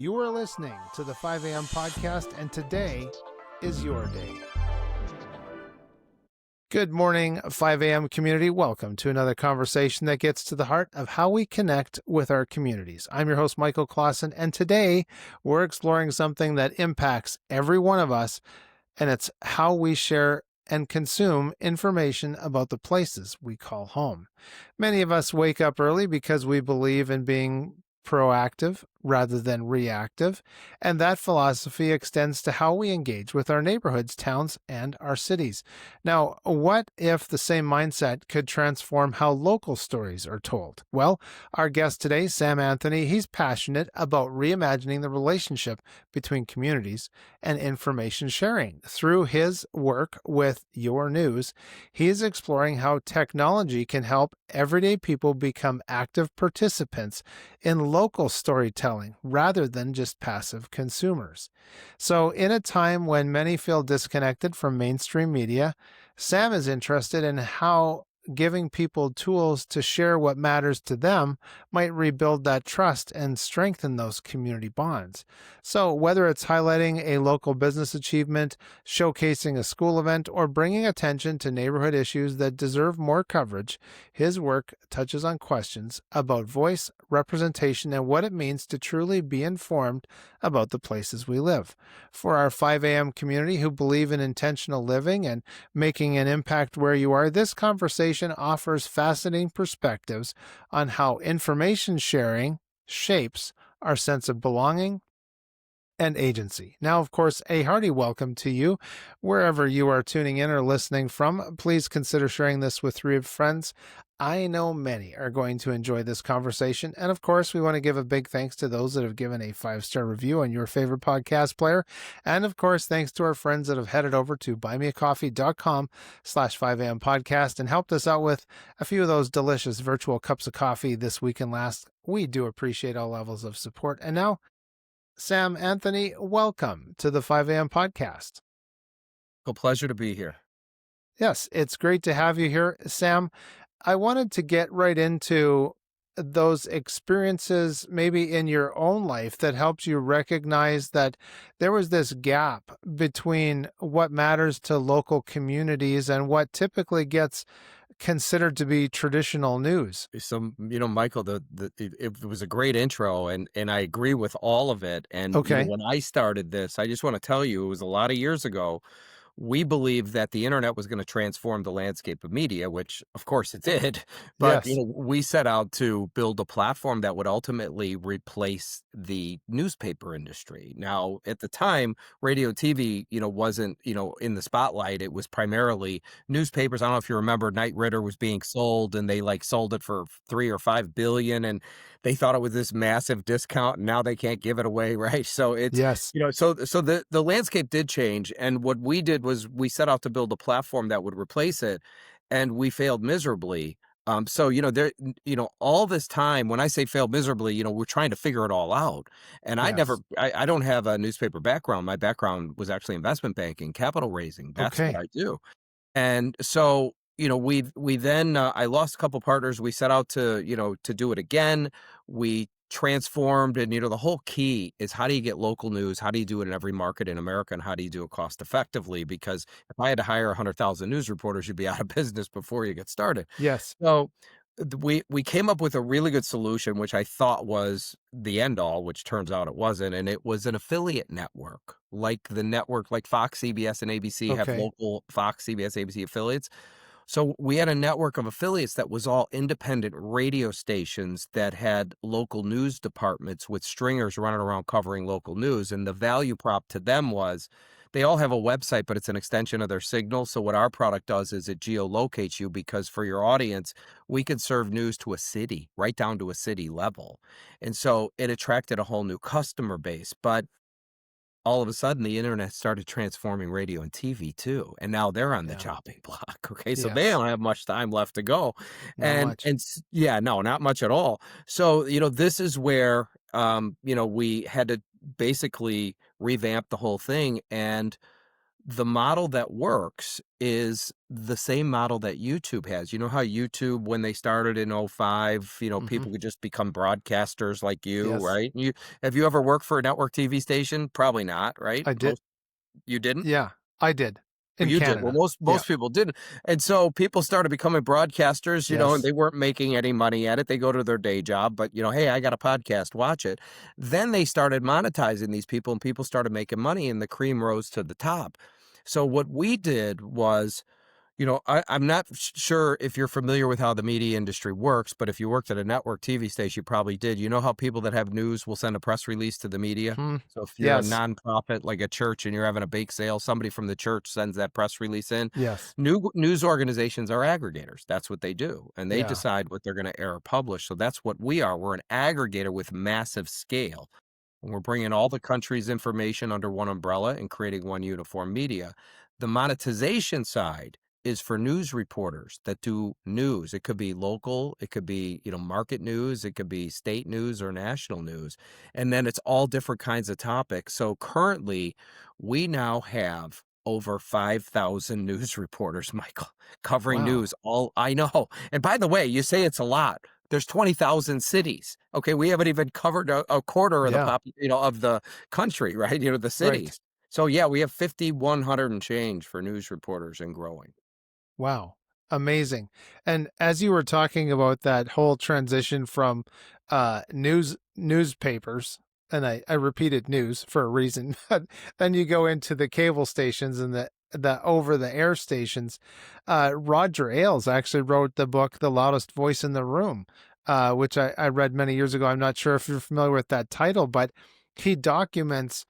You are listening to the 5 a.m. podcast, and today is your day. Good morning, 5 a.m. community. Welcome to another conversation that gets to the heart of how we connect with our communities. I'm your host, Michael Klassen, and today we're exploring something that impacts every one of us, and it's how we share and consume information about the places we call home. Many of us wake up early because we believe in being proactive rather than reactive, and that philosophy extends to how we engage with our neighborhoods, towns, and our cities. Now, what if the same mindset could transform how local stories are told? Well, our guest today, Sam Anthony, he's passionate about reimagining the relationship between communities and information sharing. Through his work with Your News, he is exploring how technology can help everyday people become active participants in local storytelling rather than just passive consumers. So, in a time when many feel disconnected from mainstream media, Sam is interested in how giving people tools to share what matters to them might rebuild that trust and strengthen those community bonds. So, whether it's highlighting a local business achievement, showcasing a school event, or bringing attention to neighborhood issues that deserve more coverage, his work touches on questions about voice, representation, and what it means to truly be informed about the places we live. For our 5 a.m. community who believe in intentional living and making an impact where you are, this conversation offers fascinating perspectives on how information sharing shapes our sense of belonging and agency. Now, of course, a hearty welcome to you wherever you are tuning in or listening from. Please consider sharing this with 3 friends. I know many are going to enjoy this conversation. And of course, we want to give a big thanks to those that have given a 5-star review on your favorite podcast player. And of course, thanks to our friends that have headed over to buymeacoffee.com/5am podcast and helped us out with a few of those delicious virtual cups of coffee this week and last. We do appreciate all levels of support. And now, Sam Anthony, welcome to the 5 a.m. podcast. A pleasure to be here. Yes, it's great to have you here. Sam, I wanted to get right into those experiences maybe in your own life that helped you recognize that there was this gap between what matters to local communities and what typically gets considered to be traditional news. So, Michael, it was a great intro, and I agree with all of it. And Okay. when I started this, I just want to tell you, it was a lot of years ago. We believed that the internet was going to transform the landscape of media, which of course it did. But Yes. we set out to build a platform that would ultimately replace the newspaper industry. Now, at the time, radio, TV, wasn't, in the spotlight. It was primarily newspapers. I don't know if you remember, Knight Ridder was being sold, and they sold it for 3 or 5 billion, and they thought it was this massive discount, and now they can't give it away, right? So it's Yes. so the landscape did change, and what we did was we set out to build a platform that would replace it, and we failed miserably. So there, all this time, when I say failed miserably, we're trying to figure it all out. And Yes. I don't have a newspaper background. My background was actually investment banking, capital raising. That's what Okay. I do. And so, we then, I lost a couple partners. We set out to, to do it again. We transformed, and, the whole key is, how do you get local news? How do you do it in every market in America? And how do you do it cost effectively? Because if I had to hire 100,000 news reporters, you'd be out of business before you get started. Yes. So we came up with a really good solution, which I thought was the end all, which turns out it wasn't. And it was an affiliate network, like the network, like Fox, CBS, and ABC have Okay. local Fox, CBS, ABC affiliates. So we had a network of affiliates that was all independent radio stations that had local news departments with stringers running around covering local news. And the value prop to them was, they all have a website, but it's an extension of their signal. So what our product does is it geolocates you, because for your audience, we could serve news to a city, right down to a city level. And so it attracted a whole new customer base. But all of a sudden, the internet started transforming radio and TV too, and now they're on the Yeah. chopping block. Okay, so they Yes. don't have much time left to go, Not much. yeah, no, not much at all. So this is where we had to basically revamp the whole thing, and The model that works is the same model that YouTube has. You know how YouTube, when they started in '05, Hmm. people could just become broadcasters like you, Yes, right? Have you ever worked for a network TV station? Probably not, right? I did. You didn't? Yeah, I did Oh, in you did. Well, Canada. Yeah. most people didn't. And so people started becoming broadcasters, and Yes. they weren't making any money at it. They go to their day job, but hey, I got a podcast, watch it. Then they started monetizing these people and people started making money and the cream rose to the top. So what we did was, I'm not sure if you're familiar with how the media industry works, but if you worked at a network TV station, you probably did. You know how people that have news will send a press release to the media? Hmm. So if you're a Yes. nonprofit like a church and you're having a bake sale, somebody from the church sends that press release in. Yes. News organizations are aggregators. That's what they do. And they Yeah. decide what they're going to air or publish. So that's what we are. We're an aggregator with massive scale. And we're bringing all the country's information under one umbrella and creating one uniform media. The monetization side is for news reporters that do news. It could be local, it could be, market news, it could be state news or national news. And then it's all different kinds of topics. So currently, we now have over 5,000 news reporters, Michael, covering Wow. news. I know. And by the way, you say it's a lot. There's 20,000 cities. Okay, we haven't even covered a quarter of the Yeah. of the country, right? The Right. cities. So yeah, we have 5,100 and change for news reporters and growing. Wow. Amazing. And as you were talking about that whole transition from newspapers, and I repeated news for a reason, but then you go into the cable stations and the over the air stations. Roger Ailes actually wrote the book The Loudest Voice in the Room, which I read many years ago. I'm not sure if you're familiar with that title, but he documents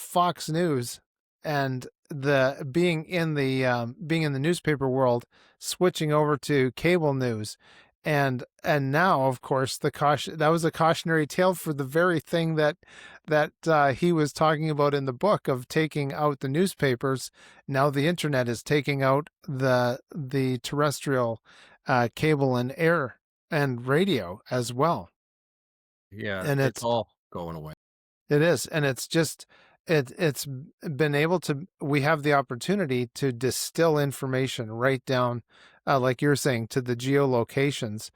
Fox News and the being in the newspaper world, switching over to cable news, and now, of course, the caution that was a cautionary tale for the very thing that he was talking about in the book of taking out the newspapers. Now the internet is taking out the terrestrial cable and air and radio as well, Yeah, and it's all going away. it is, and it's just it's been able to. We have the opportunity to distill information right down, like you're saying, to the geolocations.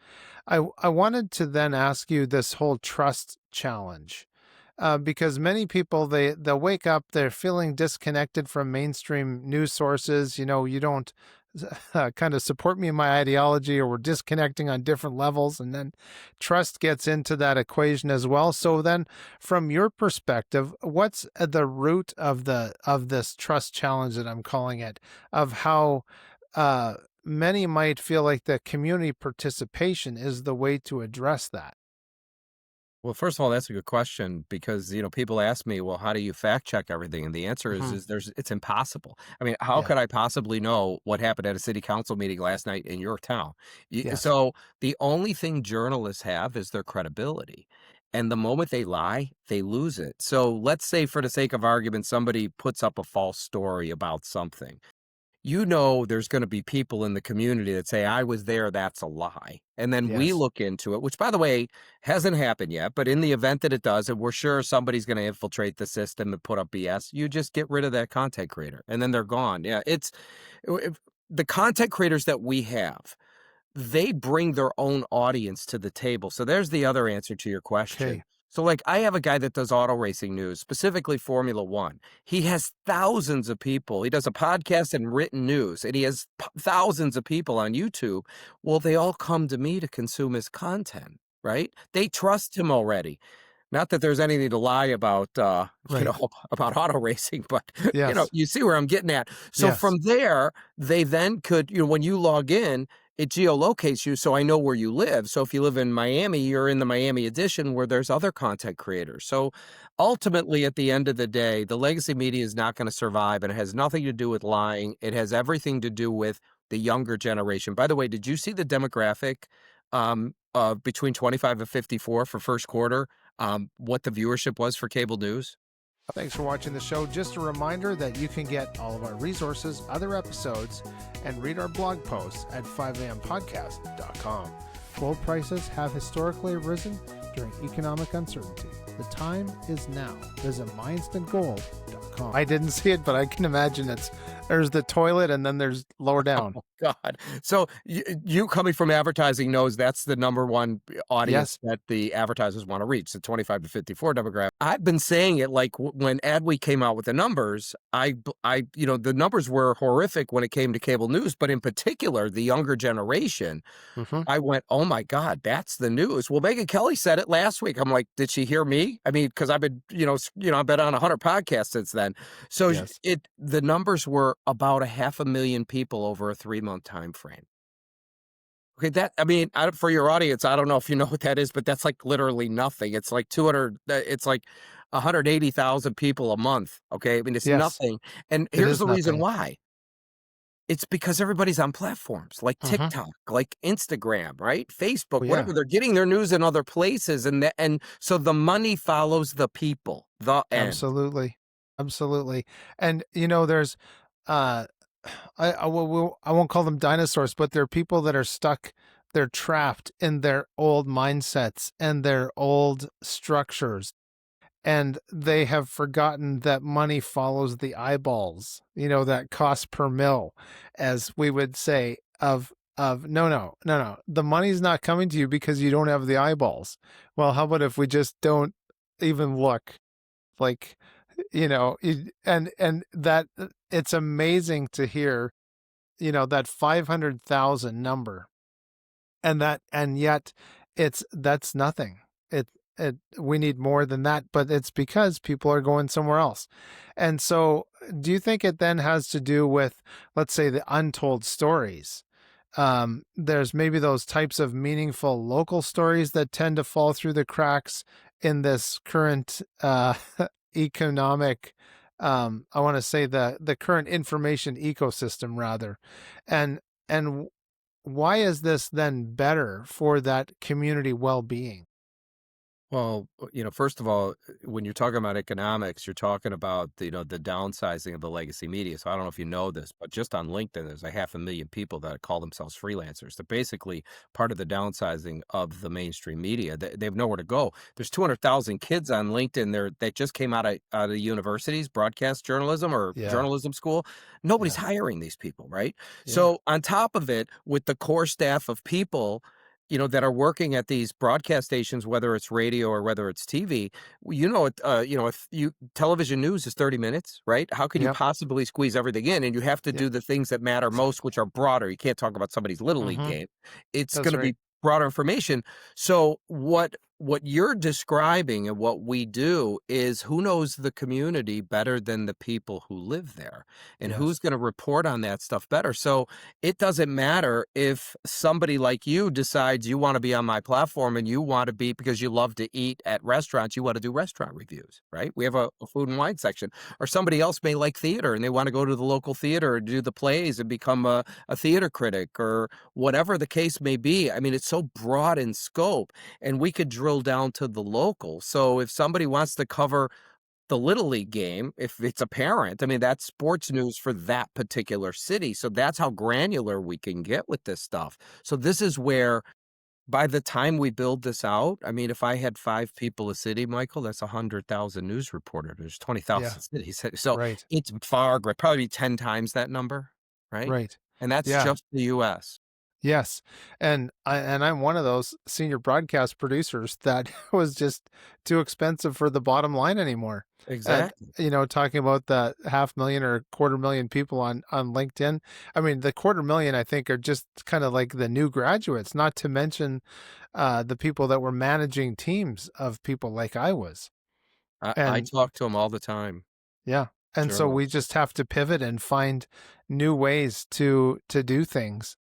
I wanted to then ask you this whole trust challenge, because many people they'll wake up, they're feeling disconnected from mainstream news sources. You don't kind of support me in my ideology, or we're disconnecting on different levels, and then trust gets into that equation as well. So then, from your perspective, what's at the root of this trust challenge that I'm calling it, of how many might feel like the community participation is the way to address that? Well, first of all, that's a good question because, people ask me, well, how do you fact check everything? And the answer is, Hmm. it's impossible. I mean, how Yeah. could I possibly know what happened at a city council meeting last night in your town? Yes. So the only thing journalists have is their credibility. And the moment they lie, they lose it. So let's say, for the sake of argument, somebody puts up a false story about something. There's going to be people in the community that say, I was there, that's a lie. And then we Yes. look into it, which, by the way, hasn't happened yet. But in the event that it does, and we're sure somebody's going to infiltrate the system and put up BS, you just get rid of that content creator and then they're gone. Yeah, the content creators that we have, they bring their own audience to the table. So there's the other answer to your question. Okay. So, like, I have a guy that does auto racing news, specifically Formula One. He has thousands of people. He does a podcast and written news, and he has thousands of people on YouTube. Well, they all come to me to consume his content, right? They trust him already. Not that there's anything to lie about, Right. about auto racing, but Yes. you see where I'm getting at. So Yes. from there, they then could, when you log in, it geolocates you, so I know where you live. So if you live in Miami, you're in the Miami edition where there's other content creators. So ultimately, at the end of the day, the legacy media is not going to survive, and it has nothing to do with lying. It has everything to do with the younger generation. By the way, did you see the demographic between 25 and 54 for first quarter? What the viewership was for cable news? Thanks for watching the show. Just a reminder that you can get all of our resources, other episodes, and read our blog posts at 5ampodcast.com. Gold prices have historically risen during economic uncertainty. The time is now. Visit mindstandgold.com. Oh, I didn't see it, but I can imagine there's the toilet and then there's lower down. Oh God. So you coming from advertising knows that's the number one audience Yes. that the advertisers want to reach, the 25 to 54 demographic. I've been saying it like when Adweek came out with the numbers, the numbers were horrific when it came to cable news, but in particular, the younger generation, Hmm. I went, "Oh my God, that's the news." Well, Megyn Kelly said it last week. I'm like, "Did she hear me?" I mean, because I've been, I've been on 100 podcasts since then. So Yes. the numbers were about 500,000 people over a 3-month time frame. Okay, for your audience, I don't know if you know what that is, but that's like literally nothing. It's like 200. It's like 180,000 people a month. Okay, I mean it's Yes. nothing. And It here's is the reason nothing. why. It's because everybody's on platforms like Hmm. TikTok, like Instagram, right? Facebook, Well, yeah, whatever. They're getting their news in other places, and so the money follows the people. The end. absolutely. Absolutely. And, there's, uh, I won't call them dinosaurs, but they're people that are stuck. They're trapped in their old mindsets and their old structures. And they have forgotten that money follows the eyeballs, that cost per mil, as we would say, of no, no, no, no. The money's not coming to you because you don't have the eyeballs. Well, how about if we just don't even look? Like, and that it's amazing to hear, that 500,000 number, and yet that's nothing. We need more than that, but it's because people are going somewhere else. And so, do you think it then has to do with, let's say, the untold stories? There's maybe those types of meaningful local stories that tend to fall through the cracks in this current economic, I want to say the current information ecosystem, rather. And and why is this then better for that community well-being? Well, first of all, when you're talking about economics, you're talking about the downsizing of the legacy media. So I don't know if you know this, but just on LinkedIn, there's 500,000 people that call themselves freelancers. They're basically part of the downsizing of the mainstream media. They have nowhere to go. There's 200,000 kids on LinkedIn there that just came out of universities, broadcast journalism or Yeah, journalism school. Nobody's yeah, hiring these people, right? yeah, So on top of it, with the core staff of people that are working at these broadcast stations, whether it's radio or whether it's TV, if television news is 30 minutes, right? How can you yep, possibly squeeze everything in? And you have to yep, do the things that matter most, which are broader. You can't talk about somebody's little league mm-hmm, game. It's going that's to right. be broader information. So what you're describing and what we do is who knows the community better than the people who live there, and who's Yes, going to report on that stuff better. So it doesn't matter if somebody like you decides you want to be on my platform and you want to be because you love to eat at restaurants, you want to do restaurant reviews, right? We have a food and wine section. Or somebody else may like theater and they want to go to the local theater and do the plays and become a theater critic or whatever the case may be. I mean, it's so broad in scope and we could drill down to the local. So if somebody wants to cover the little league game, if it's a parent, I mean, that's sports news for that particular city. So that's how granular we can get with this stuff. So this is where by the time we build this out, I mean, if I had 5 people a city, Michael, that's 100,000 news reporters. There's yeah, 20,000 cities. So right, it's far great, probably 10 times that number, right? right, And that's yeah. just the US. Yes, and I'm one of those senior broadcast producers that was just too expensive for the bottom line anymore. And Exactly. talking about the 500,000 or 250,000 people on LinkedIn. I mean, the 250,000 I think are just kind of like the new graduates, not to mention the people that were managing teams of people like I was. I And talk to them all the time, yeah, and so we journalists. just have to pivot and find new ways to do things.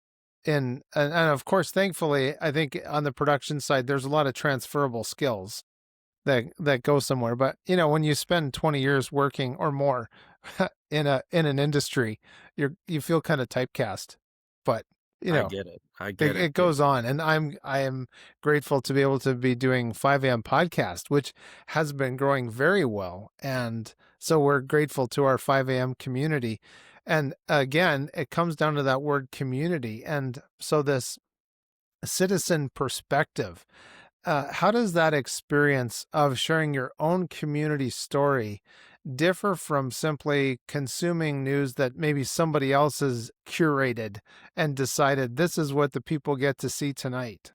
And of course, thankfully, I think on the production side, there's a lot of transferable skills that go somewhere. But when you spend 20 years working or more in an industry, you feel kind of typecast. But you I know, get it. I it, get it. it goes on, and I am grateful to be able to be doing 5 a.m. podcast, which has been growing very well, and so we're grateful to our 5 a.m. community. And again, it comes down to that word community, and so this citizen perspective. How does that experience of sharing your own community story differ from simply consuming news that maybe somebody else has curated and decided this is what the people get to see tonight?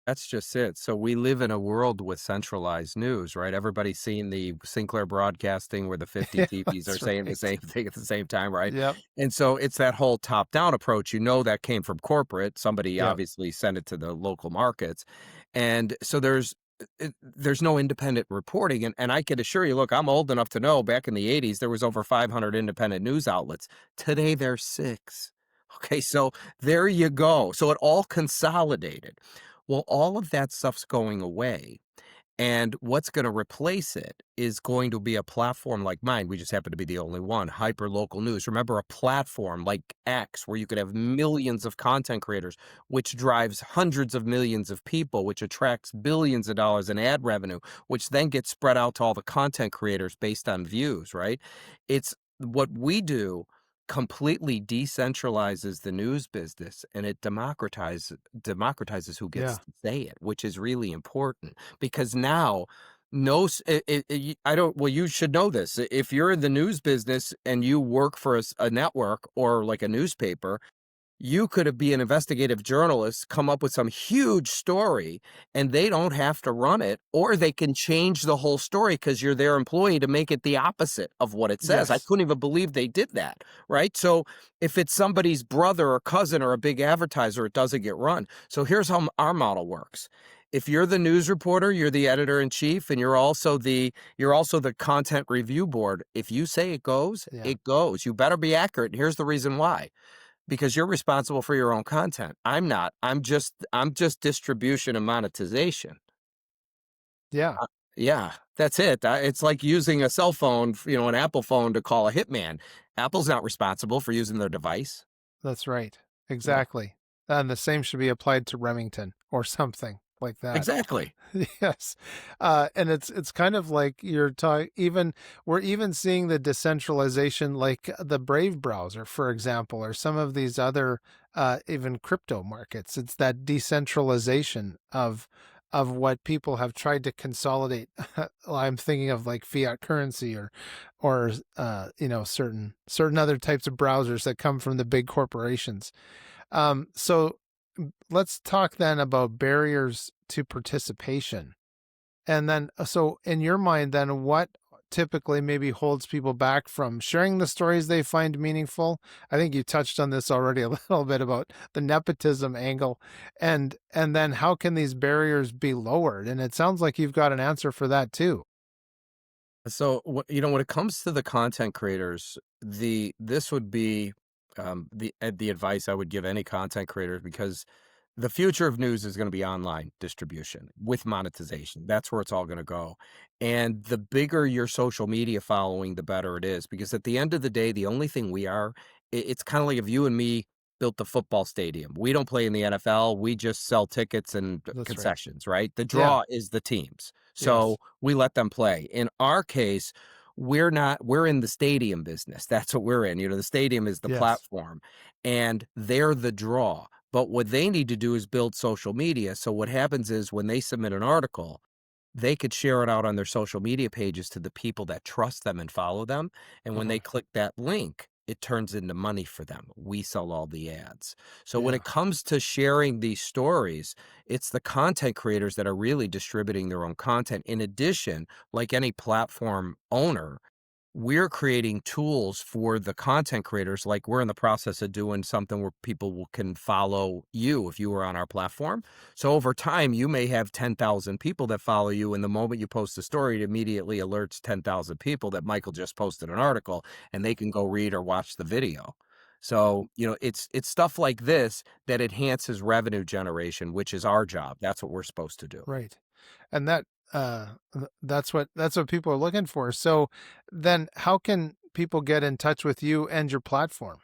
That's just it. So we live in a world with centralized news, right? Everybody's seeing the Sinclair Broadcasting where the 50 Yeah, TVs are that's saying the right. same thing at the same time, right? Yep, And so it's that whole top-down approach. You know that came from corporate. Somebody yep, obviously sent it to the local markets. And so there's no independent reporting. And I can assure you, look, I'm old enough to know back in the 80s, there was over 500 independent news outlets. Today there's 6. Okay, so there you go. So it all consolidated. Well, all of that stuff's going away. And what's going to replace it is going to be a platform like mine. We just happen to be the only one. Hyperlocal news. Remember, a platform like X where you could have millions of content creators, which drives hundreds of millions of people, which attracts billions of dollars in ad revenue, which then gets spread out to all the content creators based on views, right? It's what we do completely decentralizes the news business and it democratizes who gets yeah, to say it, which is really important because now no I don't, well, you should know this. If you're in the news business and you work for a network or like a newspaper, you could be an investigative journalist, come up with some huge story, and they don't have to run it, or they can change the whole story because you're their employee to make it the opposite of what it says. I yes, couldn't even believe they did that, right? So if it's somebody's brother or cousin or a big advertiser, it doesn't get run. So here's how our model works. If you're the news reporter, you're the editor in chief, and you're also the content review board. If you say it goes, yeah. it goes. You better be accurate. And here's the reason why, because you're responsible for your own content. I'm not. I'm just distribution and monetization. Yeah, Yeah, that's it. It's like using a cell phone, an Apple phone to call a hitman. Apple's not responsible for using their device. that's right. Yeah, Exactly. And the same should be applied to Remington or something like that. exactly. Yes. And it's kind of like you're talking, even we're even seeing the decentralization, like the Brave browser, for example, or some of these other even crypto markets. It's that decentralization of what people have tried to consolidate. I'm thinking of like fiat currency or certain other types of browsers that come from the big corporations. So let's talk then about barriers to participation. And then, so in your mind, then what typically maybe holds people back from sharing the stories they find meaningful? I think you touched on this already a little bit about the nepotism angle, and then how can these barriers be lowered? And it sounds like you've got an answer for that too. So, when it comes to the content creators, this would be the advice I would give any content creator, because the future of news is going to be online distribution with monetization. That's where it's all going to go. And the bigger your social media following, the better it is. Because at the end of the day, the only thing we are, it's kind of like if you and me built the football stadium. We don't play in the NFL. We just sell tickets and That's right. concessions, right? The Yeah. draw is the teams. Yes. So we let them play. In our case, we're not, we're in the stadium business. That's what we're in. The stadium is the Yes. platform and they're the draw. But what they need to do is build social media. So what happens is when they submit an article, they could share it out on their social media pages to the people that trust them and follow them. And when Uh-huh. they click that link, it turns into money for them. We sell all the ads. So when Yeah. it comes to sharing these stories, it's the content creators that are really distributing their own content. In addition, like any platform owner, we're creating tools for the content creators. Like we're in the process of doing something where can follow you if you were on our platform. So over time, you may have 10,000 people that follow you. And the moment you post a story, it immediately alerts 10,000 people that Michael just posted an article and they can go read or watch the video. So, it's stuff like this that enhances revenue generation, which is our job. That's what we're supposed to do. Right. And that's what people are looking for. So then how can people get in touch with you and your platform?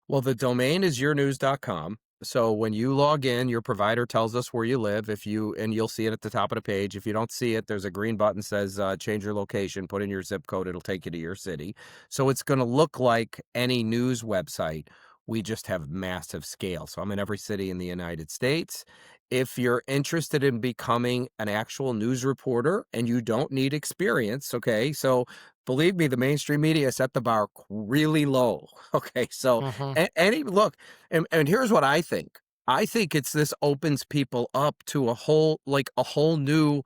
Well, the domain is yournews.com. So when you log in, your provider tells us where you live. And you'll see it at the top of the page. If you don't see it, there's a green button says change your location, put in your zip code. It'll take you to your city. So it's going to look like any news website. We just have massive scale. So I'm in every city in the United States. if you're interested in becoming an actual news reporter and you don't need experience, okay? So believe me, the mainstream media set the bar really low. Okay. So Hmm. any look, and here's what I think. I think it's this opens people up to a whole new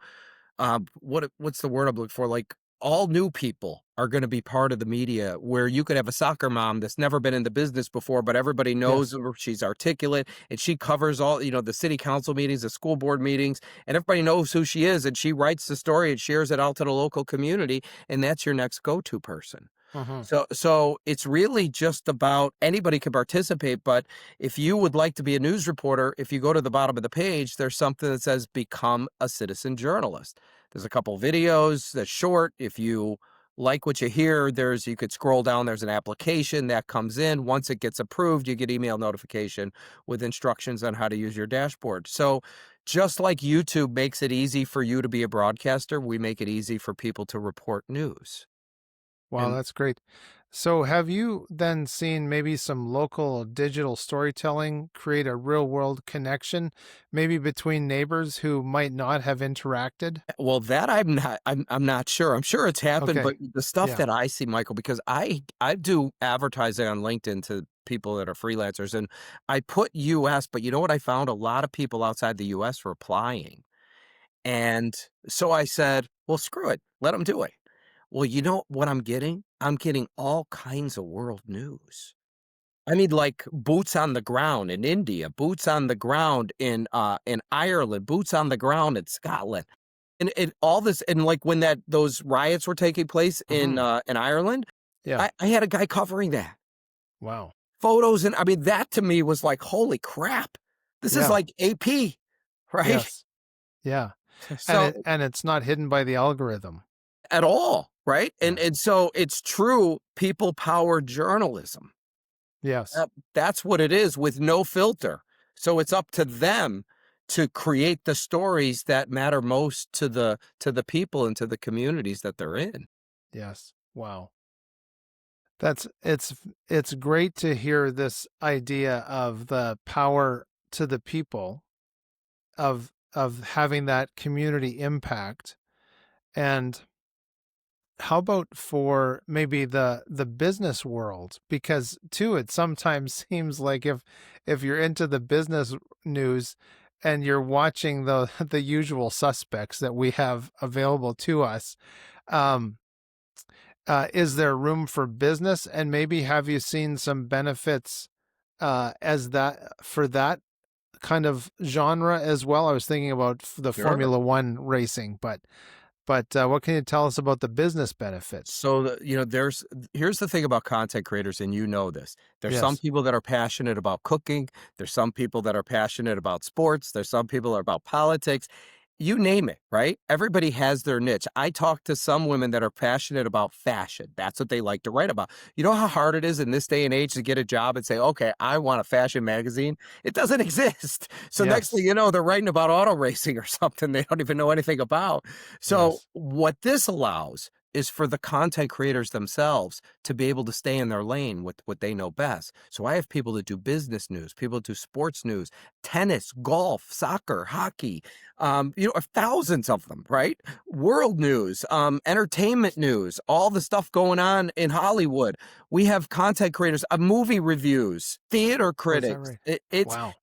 what's the word I'm looking for? Like all new people are going to be part of the media where you could have a soccer mom that's never been in the business before, but everybody knows Yes. her. She's articulate and she covers all, the city council meetings, the school board meetings, and everybody knows who she is. And she writes the story and shares it out to the local community. And that's your next go-to person. Hmm. So it's really just about anybody can participate, but if you would like to be a news reporter, if you go to the bottom of the page, there's something that says become a citizen journalist. There's a couple videos that's short. If you like what you hear, you could scroll down, there's an application that comes in. Once it gets approved, you get email notification with instructions on how to use your dashboard. So just like YouTube makes it easy for you to be a broadcaster, we make it easy for people to report news. Wow, And that's great. So, have you then seen maybe some local digital storytelling create a real world connection, maybe between neighbors who might not have interacted? Well, that I'm not sure. I'm sure it's happened, Okay. but the stuff Yeah. that I see, Michael, because I do advertising on LinkedIn to people that are freelancers, and I put US, but you know what I found? A lot of people outside the US were applying. And so I said, "Well, screw it. Let them do it." Well, you know what I'm getting? I'm getting all kinds of world news. I mean, like, boots on the ground in India, boots on the ground in Ireland, boots on the ground in Scotland. And all this and, like, when those riots were taking place Hmm. in Ireland, Yeah. I had a guy covering that. Wow. Photos and I mean, that to me was like, "Holy crap. This is Yeah. like AP," right? Yes. Yeah. And So it's not hidden by the algorithm. at all, right? And Yeah. and so it's true people power journalism. Yes. That's what it is with no filter. So it's up to them to create the stories that matter most to the people and to the communities that they're in. Yes. Wow. That's it's great to hear this idea of the power to the people of having that community impact. And how about for maybe the business world? Because too, it sometimes seems like if you're into the business news and you're watching the the usual suspects that we have available to us, um, is there room for business? And maybe have you seen some benefits as that for that kind of genre as well? I was thinking about the Sure. Formula One racing, but what can you tell us about the business benefits? So here's the thing about content creators, and you know this. There's some Yes. people that are passionate about cooking. There's some people that are passionate about sports. There's some people that are about politics. You name it, right? Everybody has their niche. I talk to some women that are passionate about fashion. That's what they like to write about. You know how hard it is in this day and age to get a job and say, okay, I want a fashion magazine? It doesn't exist. So next thing Yes. you know, they're writing about auto racing or something they don't even know anything about. So Yes. what this allows is for the content creators themselves to be able to stay in their lane with what they know best. So I have people that do business news, people that do sports news, tennis, golf, soccer, hockey, thousands of them, right? World news, entertainment news, all the stuff going on in Hollywood. We have content creators, movie reviews, theater Oh, is that critics. right? It's Wow.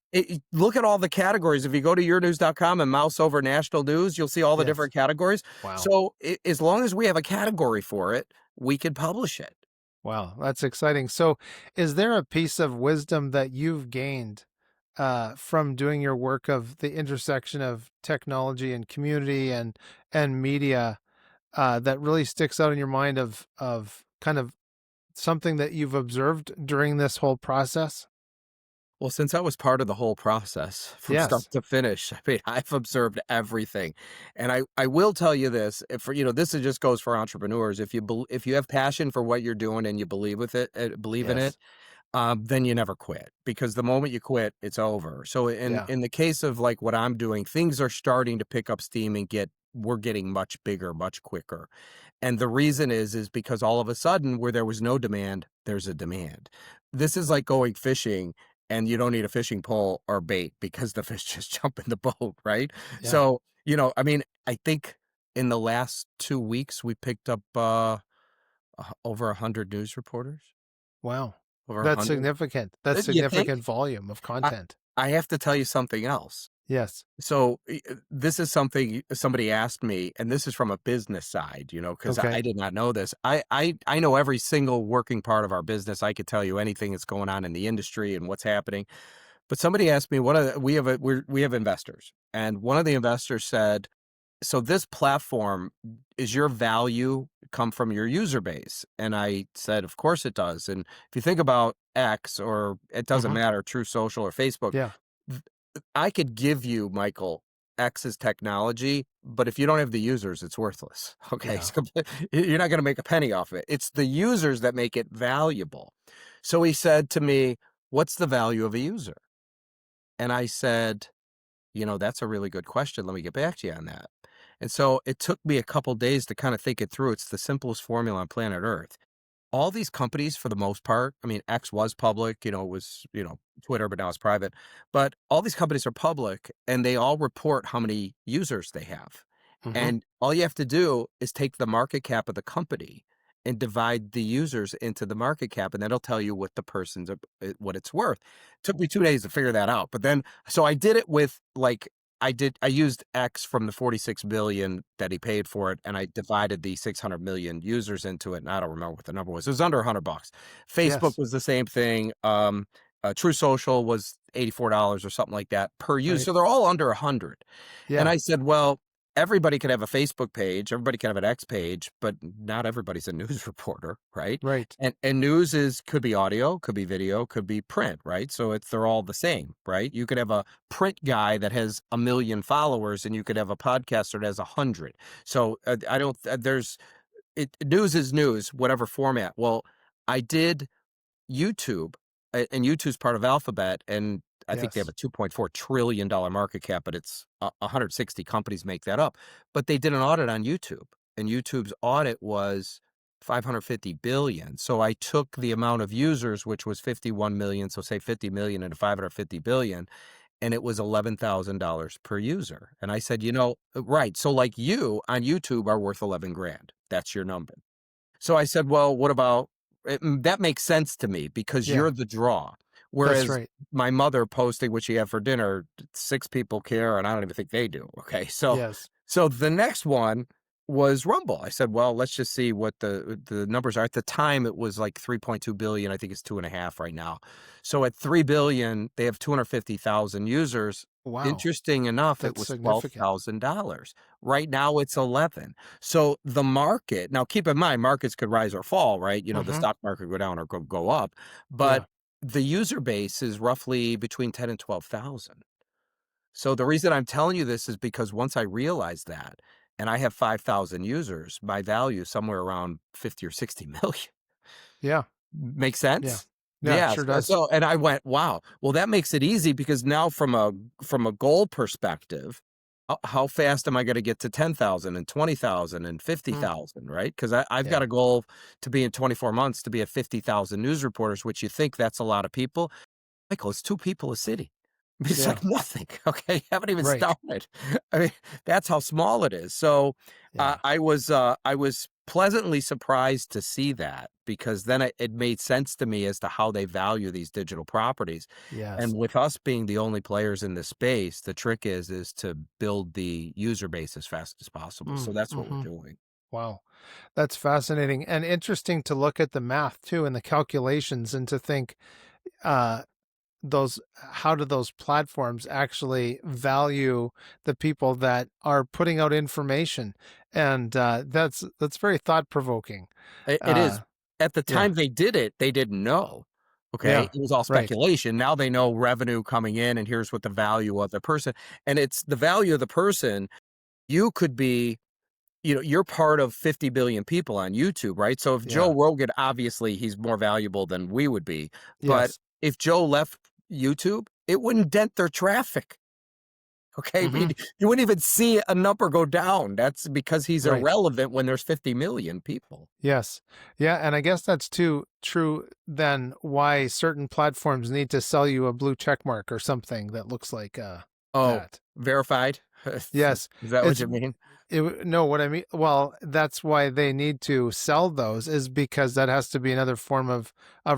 look at all the categories. If you go to yournews.com and mouse over national news, you'll see all the Yes. different categories. Wow. So as long as we have a category for it, we can publish it. Wow. That's exciting. So, is there a piece of wisdom that you've gained from doing your work of the intersection of technology and community and media that really sticks out in your mind of kind of something that you've observed during this whole process? Well, since I was part of the whole process from start Yes. to finish, I mean, I've observed everything. And I will tell you this, if for this is just goes for entrepreneurs. If you have passion for what you're doing and you believe in it, Yes. then you never quit because the moment you quit, it's over. So Yeah. in the case of like what I'm doing, things are starting to pick up steam and we're getting much bigger, much quicker. And the reason is because all of a sudden where there was no demand, there's a demand. This is like going fishing and you don't need a fishing pole or bait because the fish just jump in the boat, right? Yeah. So, I mean, I think in the last 2 weeks, we picked up, over 100 news reporters, Wow. over That's 100. significant. That's You think? significant volume of I content. I have to tell you something else. Yes. So, this is something somebody asked me, and this is from a business side, because I Okay. did not know this. I know every single working part of our business. I could tell you anything that's going on in the industry and what's happening. But somebody asked me, we have investors, and one of the investors said, "So this platform, is your value come from your user base?" And I said, "Of course it does." And if you think about X, or it doesn't Mhm. matter, True Social or Facebook, Yeah. th- I could give you, Michael, X's technology, but if you don't have the users, it's worthless. Okay, Yeah. so you're not going to make a penny off it. It's the users that make it valuable. So he said to me, "What's the value of a user?" And I said, "That's a really good question. Let me get back to you on that." And so it took me a couple days to kind of think it through. It's the simplest formula on planet Earth. All these companies, for the most part, I mean, X was public, it was, Twitter, but now it's private. But all these companies are public, and they all report how many users they have. Mhm. And all you have to do is take the market cap of the company and divide the users into the market cap, and that'll tell you what the person's, what it's worth. Took me 2 days to figure that out. But then, so I did it with, like, I used X from the 46 billion that he paid for it, and I divided the 600 million users into it. And I don't remember what the number was. It was under $100. Facebook Yes. was the same thing. True Social was $84 or something like that per user. Right. So they're all under 100. And Yeah. I said, well, everybody could have a Facebook page, everybody can have an X page, but not everybody's a news reporter, right? Right. And news could be audio, could be video, could be print, right? So they're all the same, right? You could have a print guy that has 1 million followers, and you could have a podcaster that has 100. So I don't. There's news is news, whatever format. Well, I did YouTube, and YouTube's part of Alphabet, and I think they have Yes. a $2.4 trillion market cap, but it's 160 companies make that up. But they did an audit on YouTube, and YouTube's audit was 550 billion. So I took the amount of users, which was 51 million, so say 50 million into 550 billion, and it was $11,000 per user. And I said, right. So like you on YouTube are worth 11 grand. That's your number. So I said, "Well, what about that makes sense to me because Yeah. you're the draw." That's Whereas right. my mother posting what she had for dinner, 6 people care, and I don't even think they do, okay? Yes. So the next one was Rumble. I said, "Well, let's just see what the numbers are." At the time, it was like 3.2 billion. I think it's 2.5 right now. So at 3 billion, they have 250,000 users. Wow. Interesting enough, it That's was significant. $12,000. Right now, it's 11. So the market, now keep in mind, markets could rise or fall, right? The Mhm. stock market go down or go up, but Yeah. the user base is roughly between 10 and 12,000. So the reason I'm telling you this is because once I realized that, and I have 5,000 users, my value is somewhere around 50 or 60 million. Yeah. Make Yeah. sense? Yeah, Yeah. sure does. And I went, wow. Well, that makes it easy because now from a goal perspective, how fast am I going to get to 10,000 and 20,000 and Mm. 50,000, right? Because I've got Yeah. a goal to be in 24 months to be at 50,000 news reporters, which you think that's a lot of people. Michael, it's 2 people a city. It's Yeah. like nothing, okay? Haven't even Right. started. I mean, that's how small it is. So, Yeah. I was pleasantly surprised to see that because then it made sense to me as to how they value these digital properties. Yes. And with us being the only players in this space, the trick is to build the user base as fast as possible. So that's what we're Mhm. doing. Wow. That's fascinating and interesting to look at the math too and the calculations and to think, uh, those how do those platforms actually value the people that are putting out information? And, that's very thought-provoking. It is. Uh, At the yeah. time they did it, they didn't know, okay? Yeah. It was all Right. speculation. Now they know revenue coming in, and here's what the value of the person, and it's the value of the person. You could be, you're part of 50 billion people on YouTube, right? So if Yeah. Joe Rogan, obviously he's more valuable than we would be, but Yes. if Joe left YouTube, it wouldn't dent their traffic. Okay, Hmm. you wouldn't even see a number go down. That's because he's Right. irrelevant when there's 50 million people. Yes. Yeah. And I guess that's too true then why certain platforms need to sell you a blue check mark or something that looks like Oh, that. verified? Yes. Is that what It's you mean? no, what I mean, well, that's why they need to sell those is because that has to be another form of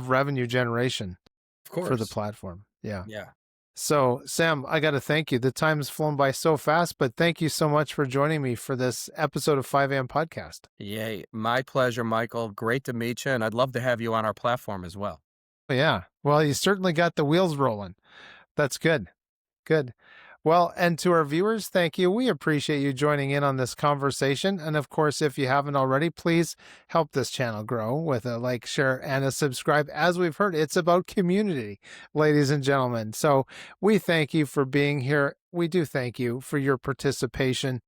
revenue generation Of for the course. platform. Yeah. Yeah. So, Sam, I got to thank you. The time's flown by so fast, but thank you so much for joining me for this episode of 5 a.m. podcast. Yay. My pleasure, Michael. Great to meet you, and I'd love to have you on our platform as well. Yeah. Well, you certainly got the wheels rolling. That's good. Good. Well, and to our viewers, thank you. We appreciate you joining in on this conversation. And of course, if you haven't already, please help this channel grow with a like, share, and a subscribe. As we've heard, it's about community, ladies and gentlemen. So we thank you for being here. We do thank you for your participation.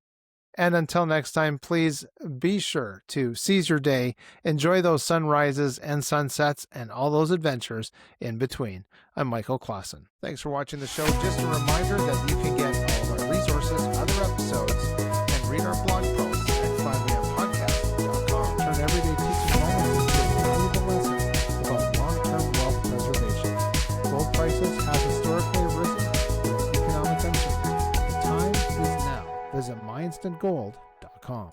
And until next time, please be sure to seize your day, enjoy those sunrises and sunsets, and all those adventures in between. I'm Michael Klassen. Thanks for watching the show. Just a reminder that you can get all of our resources, other episodes, and read our blog posts at 5ampodcast.com. Turn everyday teaching moments into valuable lessons about long-term wealth preservation. Gold prices have historically risen with economic uncertainty. The time is now. Visit mindstandgold.com.